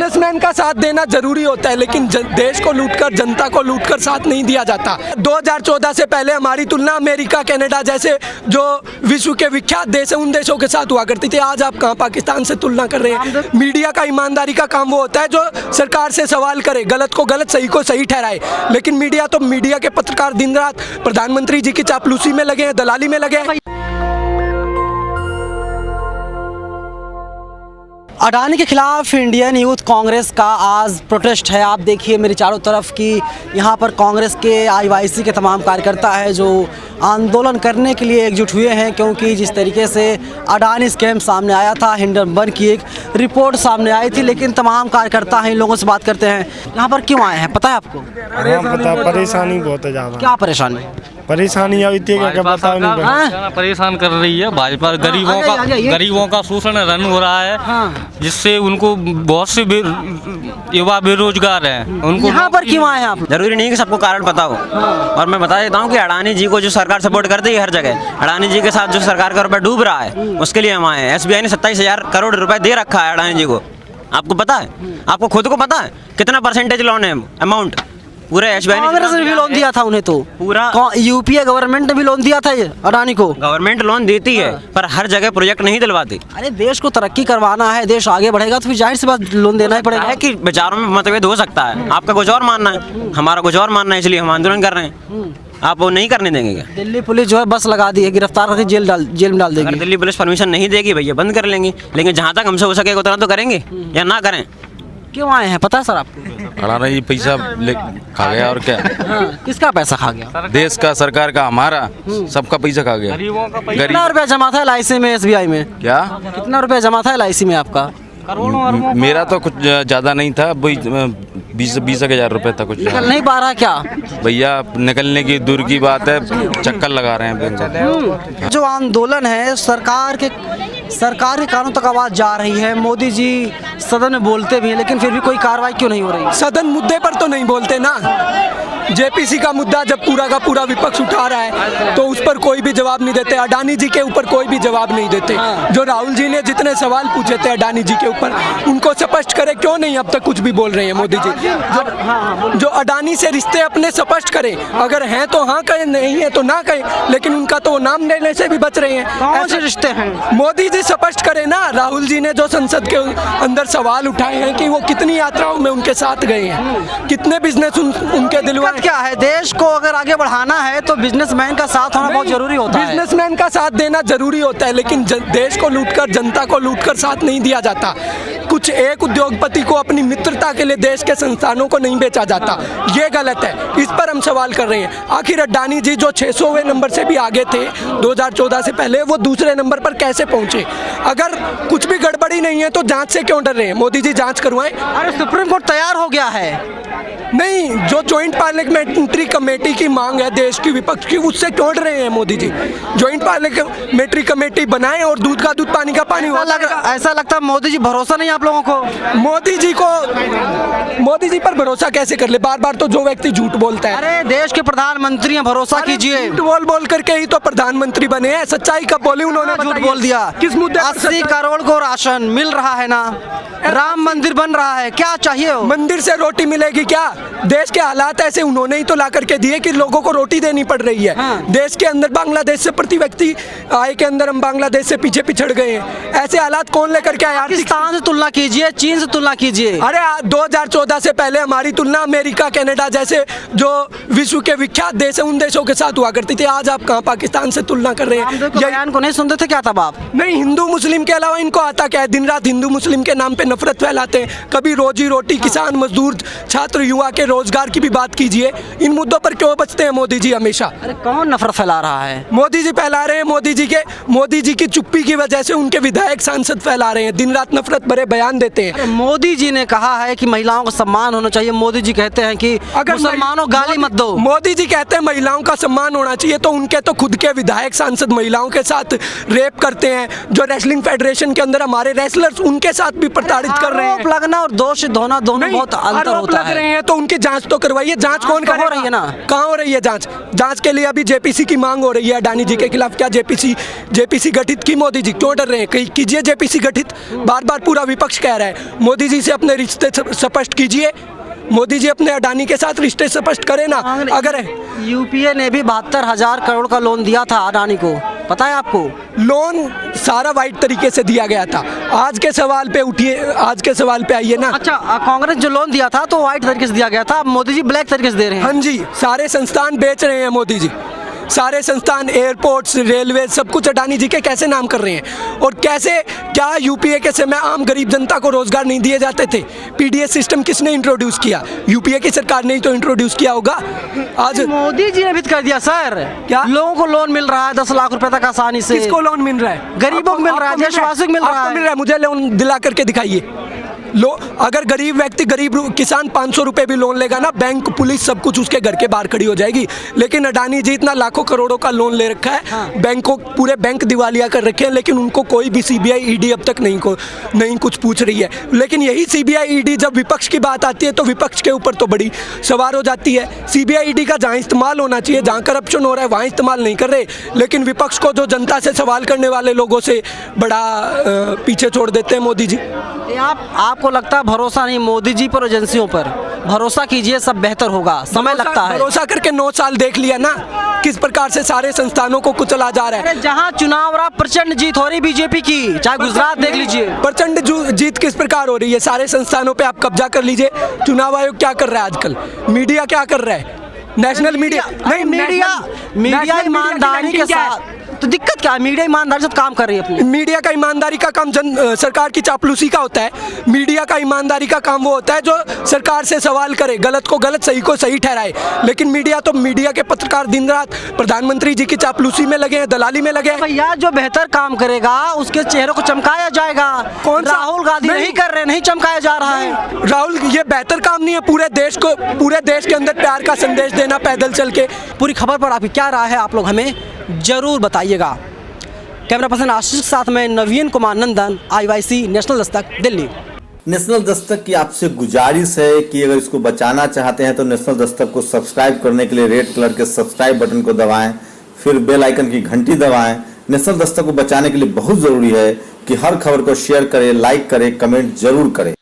Businessman का साथ देना जरूरी होता है, लेकिन देश को लूटकर, जनता को लूटकर साथ नहीं दिया जाता। 2014 से पहले हमारी तुलना अमेरिका, कनाडा जैसे जो विश्व के विख्यात देश हैं उन देशों के साथ हुआ करती थी। आज आप कहाँ पाकिस्तान से तुलना कर रहे हैं। मीडिया का ईमानदारी का काम वो होता है जो सरकार से सवाल करे, गलत को गलत, सही को सही ठहराए। लेकिन मीडिया के पत्रकार दिन रात प्रधानमंत्री जी की चापलूसी में लगे हैं, दलाली में लगे हैं। अडानी के खिलाफ इंडियन यूथ कांग्रेस का आज प्रोटेस्ट है। आप देखिए मेरे चारों तरफ कि यहाँ पर कांग्रेस के IYC के तमाम कार्यकर्ता है जो आंदोलन करने के लिए एकजुट हुए हैं, क्योंकि जिस तरीके से अडानी स्कैम सामने आया था, हिंडनबर्ग की एक रिपोर्ट सामने आई थी, लेकिन तमाम कार्यकर्ता हैं, इन लोगों से बात करते हैं। यहाँ पर क्यों आए हैं पता है आपको? पता, परेशानी बहुत है ज़्यादा। क्या परेशानी? परेशानी अभी परेशान कर रही है भाजपा। गरीबों का शोषण रन हो रहा है। हाँ। जिससे उनको बहुत से युवा बेरोजगार हैं। उनको यहाँ पर क्यों आए हैं आप? जरूरी नहीं कि सबको कारण पता हो। और मैं बता देता हूँ कि अडानी जी को जो सरकार सपोर्ट करती है हर जगह, अडानी जी के साथ जो सरकार का रुपया डूब रहा है उसके लिए हम आए हैं। SBI ने 27,000 करोड़ रुपए दे रखा है अडानी जी को। आपको पता है? आपको खुद को पता है कितना परसेंटेज लोन है अमाउंट? पूरे SBI ने कांग्रेस ने भी लोन दिया था उन्हें, तो पूरा UPA गवर्नमेंट ने भी लोन दिया था ये अडानी को। गवर्नमेंट लोन देती है पर हर जगह प्रोजेक्ट नहीं दिलवाती। अरे देश को तरक्की करवाना है, देश आगे बढ़ेगा तो फिर जाहिर सी बात लोन देना ही पड़ेगा। है कि विचारों में मतभेद हो सकता है, आपका कुछ और मानना है, हमारा कुछ और मानना है, इसलिए हम आंदोलन कर रहे हैं। आप वो नहीं करने देंगे क्या? दिल्ली पुलिस जो है बस लगा दी है, गिरफ्तार करके जेल में डाल देगी। अगर दिल्ली पुलिस परमिशन नहीं देगी भैया बंद कर लेंगे, लेकिन जहाँ तक हमसे हो सके उतना तो करेंगे या ना करें। क्यों आए हैं पता है सर आपको? अडानी पैसा खा गया और क्या। हाँ, किसका पैसा खा गया? देश का, सरकार का, हमारा सबका पैसा खा गया। कितना रुपया जमा था LIC में, SBI में? क्या कितना रुपया जमा था LIC में आपका? मेरा तो कुछ ज्यादा नहीं था, 20,000 रुपए था। कुछ निकल नहीं पा रहा क्या भैया? निकलने की दूर की बात है, चक्कर लगा रहे हैं। जो आंदोलन है सरकार के कानों तक आवाज जा रही है। मोदी जी सदन में बोलते भी हैं, लेकिन फिर भी कोई कार्रवाई क्यों नहीं हो रही? सदन मुद्दे पर तो नहीं बोलते ना। JPC का मुद्दा जब पूरा का पूरा विपक्ष उठा रहा है तो उस पर कोई भी जवाब नहीं देते। अडानी जी के ऊपर कोई भी जवाब नहीं देते। जो राहुल जी ने जितने सवाल पूछे थे अडानी जी के ऊपर, उनको स्पष्ट करे, क्यों नहीं अब तक कुछ भी बोल रहे हैं मोदी जी? जो अडानी से रिश्ते अपने स्पष्ट करें, अगर हैं तो हाँ कहें, नहीं है तो ना कहें, लेकिन उनका तो नाम लेने से भी बच रहे हैं। ऐसे रिश्ते हैं, मोदी जी स्पष्ट करें ना। राहुल जी ने जो संसद के अंदर सवाल उठाए हैं कि वो कितनी यात्राओं में उनके साथ गए हैं, कितने बिजनेस उनके दिलवा। क्या है, देश को अगर आगे बढ़ाना है तो बिजनेसमैन का साथ होना बहुत जरूरी होता है। बिजनेसमैन का साथ देना जरूरी होता है, लेकिन देश को लूटकर, जनता को लूटकर साथ नहीं दिया जाता। कुछ एक उद्योगपति को अपनी मित्रता के लिए देश के संस्थानों को नहीं बेचा जाता, ये गलत है। इस पर हम सवाल कर रहे हैं। आखिर अडानी जी जो 600वें नंबर से भी आगे थे 2014 से पहले, वो दूसरे नंबर पर कैसे पहुंचे? अगर कुछ भी गड़बड़ी नहीं है तो जांच से क्यों डर रहे हैं? मोदी जी जांच करवाएं। अरे सुप्रीम कोर्ट तैयार हो गया है। नहीं, जो ज्वाइंट पार्लियामेंट्री कमेटी की मांग है देश की, विपक्ष की, उससे क्यों डर रहे हैं Modi ji? Joint parliamentary committee बनाएं और दूध का दूध, पानी का पानी। ऐसा लगता है मोदी जी भरोसा नहीं आप लोगों को? मोदी जी पर भरोसा कैसे कर ले? बार बार तो जो व्यक्ति झूठ बोलता है। अरे देश के प्रधानमंत्री हैं, भरोसा कीजिए। झूठ बोल करके ही तो प्रधानमंत्री बने हैं। सच्चाई कब बोली उन्होंने? झूठ बोल दिया। किस मुद्दे? 80 करोड़ को राशन मिल रहा है ना, राम मंदिर बन रहा है, क्या चाहिए हो? मंदिर से रोटी मिलेगी क्या? देश के हालात ऐसे उन्होंने ही तो ला करके दिए कि लोगों को रोटी देनी पड़ रही है। हाँ। देश के अंदर बांग्लादेश से, प्रति व्यक्ति आय के अंदर हम बांग्लादेश से पीछे पिछड़ गए हैं। ऐसे हालात कौन लेकर के आया? पाकिस्तान से तुलना कीजिए, चीन से तुलना कीजिए। अरे 2014 से पहले हमारी तुलना अमेरिका, कनाडा जैसे जो विश्व के विख्यात देश है उन देशों के साथ हुआ करती थी। आज आप कहाँ पाकिस्तान से तुलना कर रहे हैं? बयान को नहीं सुनते थे क्या तब आप? नहीं, हिंदू मुस्लिम के अलावा इनको आता क्या है? दिन रात हिंदू मुस्लिम के नाम पे नफरत फैलाते हैं। कभी रोजी रोटी, किसान मजदूर, छात्र युवा के रोजगार की भी बात कीजिए। इन मुद्दों पर क्यों बचते हैं मोदी जी हमेशा? अरे कौन नफरत फैला रहा है? मोदी जी फैला रहे हैं। मोदी जी की चुप्पी की वजह से उनके विधायक, सांसद फैला रहे हैं, दिन रात नफरत भरे बयान देते हैं। मोदी जी ने कहा है कि महिलाओं का सम्मान होना चाहिए। मोदी जी कहते हैं कि अगर मुसलमानों गाली मत दो। मोदी जी कहते हैं महिलाओं का सम्मान होना चाहिए, तो उनके तो खुद के विधायक, सांसद महिलाओं के साथ रेप करते हैं। जो रेसलिंग फेडरेशन के अंदर हमारे रेसलर्स, उनके साथ भी प्रताड़ित कर रहे हैं। लगना और दोष धोना दोनों बहुत अंतर होता है। लग रहे हैं तो उनकी जांच तो करवाइए। जांच कौन तो हो करेगा? रही है ना। कहाँ हो रही है जांच? जांच के लिए अभी जेपीसी की मांग हो रही है अडानी जी के खिलाफ। क्या जेपीसी गठित की? मोदी जी क्यों डर रहे हैं? कीजिए जेपीसी गठित। बार बार पूरा विपक्ष कह रहा है मोदी जी से अपने रिश्ते स्पष्ट कीजिए। मोदी जी अपने अडानी के साथ रिश्ते स्पष्ट करें ना। अगर यूपीए ने भी 72,000 करोड़ का लोन दिया था अडानी को, पता है आपको? लोन सारा वाइट तरीके से दिया गया था। आज के सवाल पे उठिए, आज के सवाल पे आइए ना। अच्छा, कांग्रेस जो लोन दिया था तो वाइट तरीके से दिया गया था, मोदी जी ब्लैक तरीके से दे रहे हैं। हाँ जी, सारे संस्थान बेच रहे हैं मोदी जी। सारे संस्थान, एयरपोर्ट्स, रेलवे, सब कुछ अडानी जी के कैसे नाम कर रहे हैं? और कैसे, क्या यूपीए के समय आम गरीब जनता को रोजगार नहीं दिए जाते थे? पीडीएस सिस्टम किसने इंट्रोड्यूस किया? यूपीए की सरकार ने ही तो इंट्रोड्यूस किया होगा। आज मोदी जी ने भी कर दिया सर। क्या? लोगों को लोन मिल रहा है 10 लाख रुपए तक आसानी से। किसको लोन मिल रहा है? गरीबों को मिल रहा है, देशवासियों को मिल रहा है। मुझे लोन दिला करके दिखाइए। अगर गरीब व्यक्ति, गरीब किसान 500 रुपए भी लोन लेगा ना, बैंक, पुलिस, सब कुछ उसके घर के बाहर खड़ी हो जाएगी। लेकिन अडानी जी इतना लाखों करोड़ों का लोन ले रखा है। हाँ। बैंकों, पूरे बैंक दिवालिया कर रखे हैं, लेकिन उनको कोई भी सीबीआई ईडी अब तक नहीं कुछ पूछ रही है। लेकिन यही सीबीआई ईडी जब विपक्ष की बात आती है तो विपक्ष के ऊपर तो बड़ी सवार हो जाती है। सीबीआई ईडी का जहाँ इस्तेमाल होना चाहिए, जहाँ करप्शन हो रहा है, वहाँ इस्तेमाल नहीं कर रहे। लेकिन विपक्ष को, जो जनता से सवाल करने वाले लोगों से, बड़ा पीछे छोड़ देते हैं मोदी जी। आपको लगता है भरोसा नहीं मोदी जी पर, एजेंसियों पर भरोसा कीजिए, सब बेहतर होगा। समय लगता है। भरोसा करके 9 साल देख लिया ना किस प्रकार से सारे संस्थानों को कुचला जा रहा है। जहां चुनाव रहा प्रचंड जीत हो रही बीजेपी की, चाहे गुजरात देख लीजिए। प्रचंड जीत किस प्रकार हो रही है? सारे संस्थानों पे आप कब्जा कर लीजिए। चुनाव आयोग क्या कर रहा है आजकल? मीडिया क्या कर रहा है? नेशनल मीडिया नहीं, मीडिया ईमानदारी के साथ, तो दिक्कत क्या है? मीडिया ईमानदारी से काम कर रही है अपनी। मीडिया का ईमानदारी का काम सरकार की चापलूसी का होता है। मीडिया का ईमानदारी का काम वो होता है जो सरकार से सवाल करे, गलत को गलत, सही को सही ठहराए। लेकिन मीडिया के पत्रकार दिन रात प्रधानमंत्री जी की चापलूसी में लगे हैं, दलाली में लगे हैं। भैया, जो बेहतर काम करेगा उसके चेहरे को चमकाया जाएगा। कौन सा? राहुल गांधी नहीं कर रहे, नहीं चमकाया जा रहा है। राहुल, ये बेहतर काम नहीं है? पूरे देश के अंदर प्यार का संदेश देना पैदल चल के। पूरी खबर पर आपकी क्या राय है, आप लोग हमें जरूर बताइएगा। कैमरा पर्सन आशीष के साथ में नवीन कुमार नंदन, IYC national Dastak, Delhi. National Dastak की आपसे गुजारिश है कि अगर इसको बचाना चाहते हैं तो नेशनल दस्तक को सब्सक्राइब करने के लिए रेड कलर के सब्सक्राइब बटन को दबाएं, फिर बेल आइकन की घंटी दबाएं। नेशनल दस्तक को बचाने के लिए बहुत जरूरी है कि हर खबर को शेयर करें, लाइक करें, कमेंट जरूर करें।